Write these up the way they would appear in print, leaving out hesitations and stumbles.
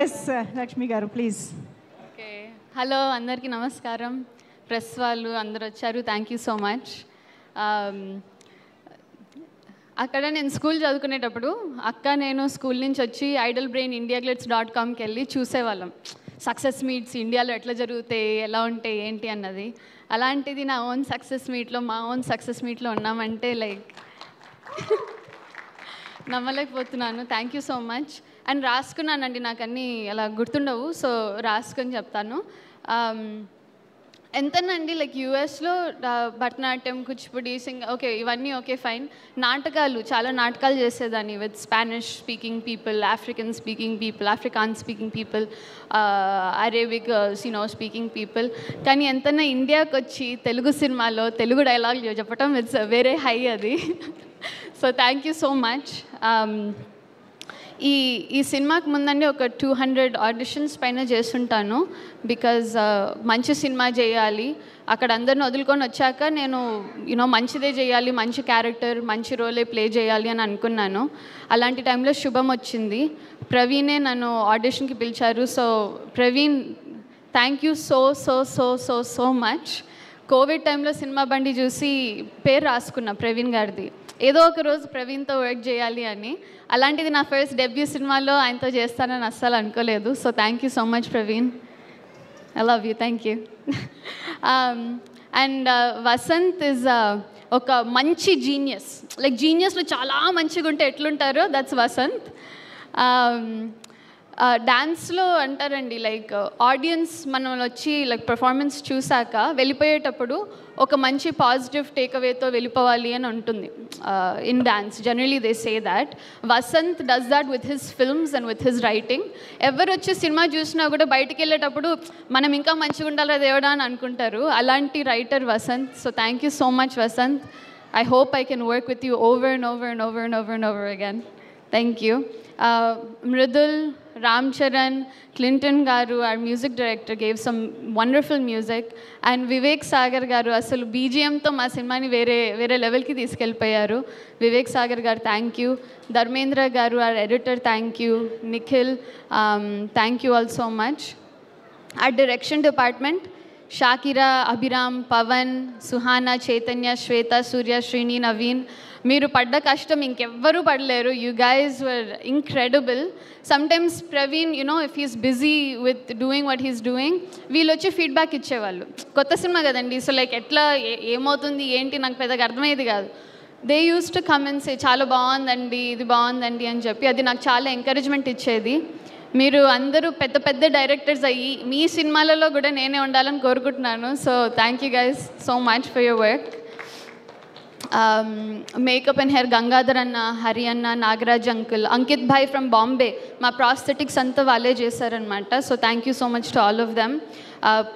Yes Lakshmi గారు please. Okay, hello అందరికీ నమస్కారం. ప్రెస్ వాళ్ళు అందరు వచ్చారు, థ్యాంక్ యూ సో మచ్. అక్కడ నేను స్కూల్ చదువుకునేటప్పుడు అక్క నేను స్కూల్ నుంచి వచ్చి idlebrain.indiaglitz.comకి వెళ్ళి చూసేవాళ్ళం సక్సెస్ మీట్స్ ఇండియాలో ఎట్లా జరుగుతాయి, ఎలా ఉంటాయి, ఏంటి అన్నది. అలాంటిది నా ఓన్ సక్సెస్ మీట్లో, మా ఓన్ సక్సెస్ మీట్లో ఉన్నామంటే లైక్ నమ్మలేకపోతున్నాను. Thank you so much. And రాసుకున్నానండి, నాకు అన్నీ అలా గుర్తుండవు, సో రాసుకొని చెప్తాను. ఎంతనండి లైక్ యూఎస్లో భరతనాట్యం, కూచిపూడి, ఓకే ఇవన్నీ ఓకే ఫైన్. నాటకాలు, చాలా నాటకాలు చేసేదాన్ని with Spanish speaking people, African speaking people, Afrikaans speaking people, Arabic speaking people. కానీ ఎంతన్నా ఇండియాకి వచ్చి తెలుగు సినిమాలో తెలుగు డైలాగులు చెప్పటం ఇట్స్ వేరే హై అది. So thank you so much. ఈ సినిమాకి ముందండి ఒక 200 ఆడిషన్స్ పైన చేస్తుంటాను. బికాజ్ మంచి సినిమా చేయాలి, అక్కడ అందరిని వదులుకొని వచ్చాక నేను మంచిదే చేయాలి, మంచి క్యారెక్టర్, మంచి రోలే ప్లే చేయాలి అని అనుకున్నాను. అలాంటి టైంలో శుభం వచ్చింది, ప్రవీణే నన్ను ఆడిషన్కి పిలిచారు. So Praveen, thank you so so so so so much. Covid టైంలో సినిమా బండి చూసి పేరు రాసుకున్నా ప్రవీణ్ గారిది, ఏదో ఒక రోజు ప్రవీణ్తో వర్క్ చేయాలి అని. అలాంటిది నా ఫస్ట్ డెబ్యూ సినిమాలో ఆయనతో చేస్తానని అస్సలు అనుకోలేదు. So thank you so much Praveen, I love you, thank you. And Vasant is ఒక మంచి జీనియస్, లైక్ జీనియస్లో చాలా మంచిగా ఉంటే ఎట్లుంటారో దట్స్ వసంత్. డ్యాన్స్లో అంటారండి లైక్ ఆడియన్స్ మనం వచ్చి లైక్ పర్ఫార్మెన్స్ చూసాక వెళ్ళిపోయేటప్పుడు ఒక మంచి పాజిటివ్ టేక్అవేతో వెళ్ళిపోవాలి అని ఉంటుంది in dance. Generally they say that. Vasant does that with his films and with his writing. ఎవరు వచ్చి సినిమా చూసినా కూడా బయటికి వెళ్ళేటప్పుడు మనం ఇంకా మంచిగా ఉండాలి దేవుడా అని అనుకుంటారు. అలాంటి writer Vasant. So thank you so much Vasant. I hope I can work with you over and over and over and over and over again. Thank you. Mridul, Ram Charan, Clinton garu, our music director, gave some wonderful music. And Vivek Sagar garu, asalu BGM to ma cinema ni vere level ki తీసుకెళ్ళిపోయారు. Vivek Sagar garu, thank you. Dharmendra garu, our editor, thank you. Nikhil, thank you all so much. Our direction department, Shakira, Abhiram, Pavan, Suhana, Chaitanya, Shweta, Surya, Srini, Naveen. మీరు పడ్డ కష్టం ఇంకెవ్వరూ పడలేరు. You guys were incredible. Sometimes Praveen if he's busy with doing what he's doing, వీళ్ళు వచ్చి feedback ఇచ్చేవాళ్ళు. కొత్త cinema కదండి, సో లైక్ ఎట్లా ఏమవుతుంది ఏంటి నాకు పెద్దగా అర్థమయ్యేది కాదు. They use to come and say చాలా బాగుందండి, ఇది బాగుందండి అని చెప్పి, అది నాకు చాలా ఎంకరేజ్మెంట్ ఇచ్చేది. మీరు అందరూ పెద్ద పెద్ద డైరెక్టర్స్ అయ్యి మీ సినిమాలలో కూడా నేనే ఉండాలని కోరుకుంటున్నాను. So thank you guys so much for your work. Makeup and hair Gangadhar అన్న, హరి అన్న, నాగరాజ్ అంకుల్, అంకిత్ భాయ్ ఫ్రమ్ బాంబే, మా ప్రాస్థెటిక్స్ అంతా వాళ్ళే చేశారనమాట. So thank you so much to all of them.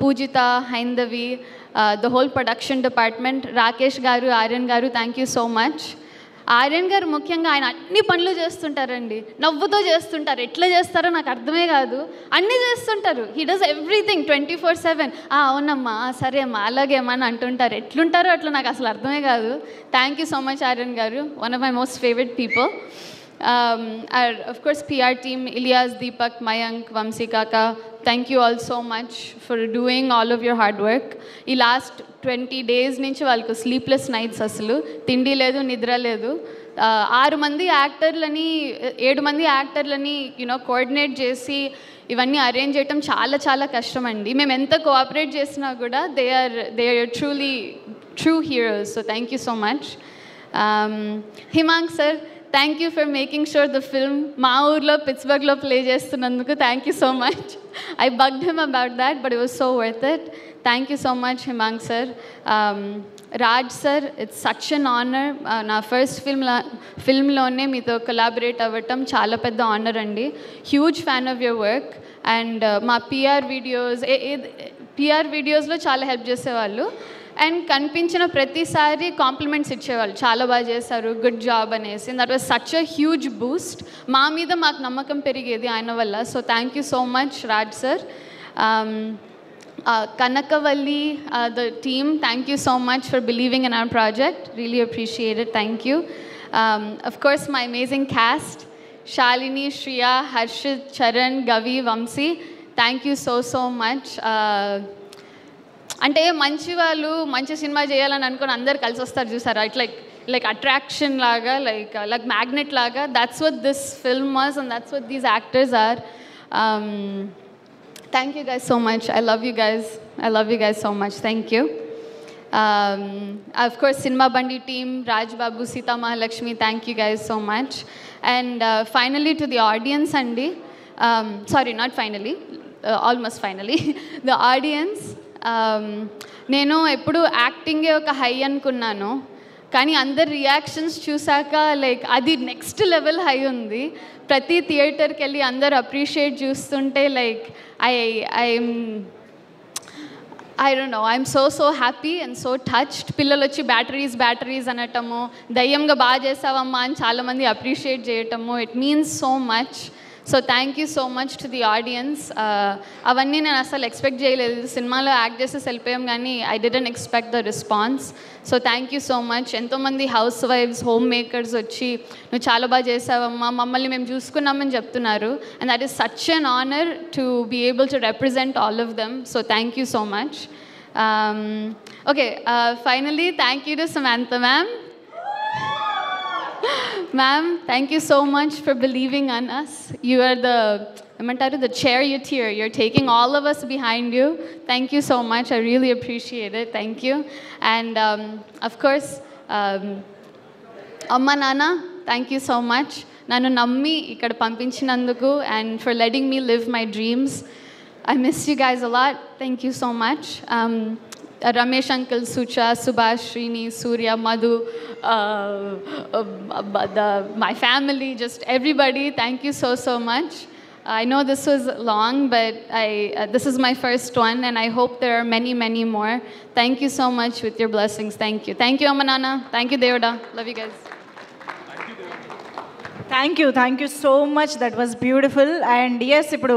Pujitha, Haindavi, the whole production department, Rakesh గారు, ఆర్యన్ గారు, thank you so much. Aryan గారు ముఖ్యంగా ఆయన అన్ని పనులు చేస్తుంటారండి, నవ్వుతో చేస్తుంటారు. ఎట్లా చేస్తారో నాకు అర్థమే కాదు, అన్నీ చేస్తుంటారు. He does everything 24/7. అవునమ్మా, సరే అమ్మా, అలాగే అమ్మా అని అంటుంటారు. ఎట్లుంటారో అట్లా నాకు అసలు అర్థమే కాదు. Thank you so much Aryan garu, one of my most favourite people. Of course PR team, Ilyas, Deepak, Mayank, Vamsi Kaka, thank you all so much for doing all of your hard work. ఈ last 20 days నుంచి వాళ్ళకు sleepless nights, అసలు తిండి లేదు, నిద్ర లేదు. 6 మంది యాక్టర్లని, 7 మంది యాక్టర్లని కోఆర్డినేట్ చేసి ఇవన్నీ అరేంజ్ చేయటం చాలా చాలా కష్టం అండి. మేము ఎంత కోఆపరేట్ చేసినా కూడా they are truly true heroes. So thank you so much. Himank sir, thank you for making sure the film మా ఊర్లో పిట్స్బర్గ్లో ప్లే చేస్తున్నందుకు thank you so much. I bugged him about that but it was so worth it. Thank you so much Himank sir. Raj sir, it's such an honour. నా first ఫిల్మ్లోనే మీతో collaborate అవ్వటం చాలా పెద్ద ఆనర్ అండి. Huge fan of your work. And మా PR వీడియోస్లో చాలా హెల్ప్ చేసేవాళ్ళు. అండ్ కనిపించిన ప్రతిసారి కాంప్లిమెంట్స్ ఇచ్చేవాళ్ళు, చాలా బాగా చేశారు, గుడ్ జాబ్ అనేసి. That was such a huge Boost. మా మీద మాకు నమ్మకం పెరిగేది ఆయన వల్ల. So thank you so much Raj sir. Kanakavalli, the team, thank you so much for believing in our project. Really appreciate it. Thank you. Of course, my amazing cast, Shalini, Shriya, Harshit, Charan, Gavi, Vamsi, thank you so much. అంటే మంచి వాళ్ళు మంచి cinema చేయాలని అనుకుని అందరు కలిసి వస్తారు చూసారా, ఇట్ లైక్ అట్రాక్షన్ లాగా, లైక్ మ్యాగ్నెట్ లాగా. That's what this film was and that's what these actors are. Thank you guys so much. I love you guys so much. Thank you. Of course, Cinema Bandi team, Raj Babu, Sita Mahalakshmi, thank you guys so much. And finally to the audience, Andi, sorry, not finally, almost finally, the audience. నేను ఎప్పుడు యాక్టింగే ఒక high అనుకున్నాను, కానీ అందరి reactions చూసాక like అది next level high ఉంది. ప్రతి థియేటర్కి వెళ్ళి అందరు అప్రిషియేట్ చూస్తుంటే like I don't know, I'm so happy and so touched. పిల్లలు వచ్చి బ్యాటరీస్ అనటము, దయ్యంగా బాగా చేసావమ్మా అని చాలామంది అప్రిషియేట్ చేయటము, it means so much. So thank you so much to the audience. అవన్నీ నేను అసలు ఎక్స్పెక్ట్ చేయలేదు. సినిమాలో యాక్ట్ చేసి వెళ్ళిపోయాం కానీ I didn't expect the response. So thank you so much. ఎంతోమంది హౌస్ వైఫ్స్, హోమ్ మేకర్స్ వచ్చి నువ్వు చాలా బాగా చేసావమ్మా, మమ్మల్ని మేము చూసుకున్నామని చెప్తున్నారు. And that is such an honour to be able to represent all of them. So thank you so much. Okay, finally, thank you to Samantha ma'am. Ma'am, thank you so much for believing on us. You are the charioteer. You're taking all of us behind you. Thank you so much. I really appreciate it. Thank you. And of course, Amma Nana, thank you so much. Nanu nammi ikkada pampinchiనందుకు and for letting me live my dreams. I miss you guys a lot. Thank you so much. Ramesh Uncle, Sucha, Subhash, Srini, Surya, Madhu, my family, just everybody, thank you so much. I know this was long, but this is my first one, and I hope there are many more. Thank you so much with your blessings. Thank you. Thank you, Amanana. Thank you, Deoda. Love you guys. Thank you so much. That was beautiful. And yes, ఇప్పుడు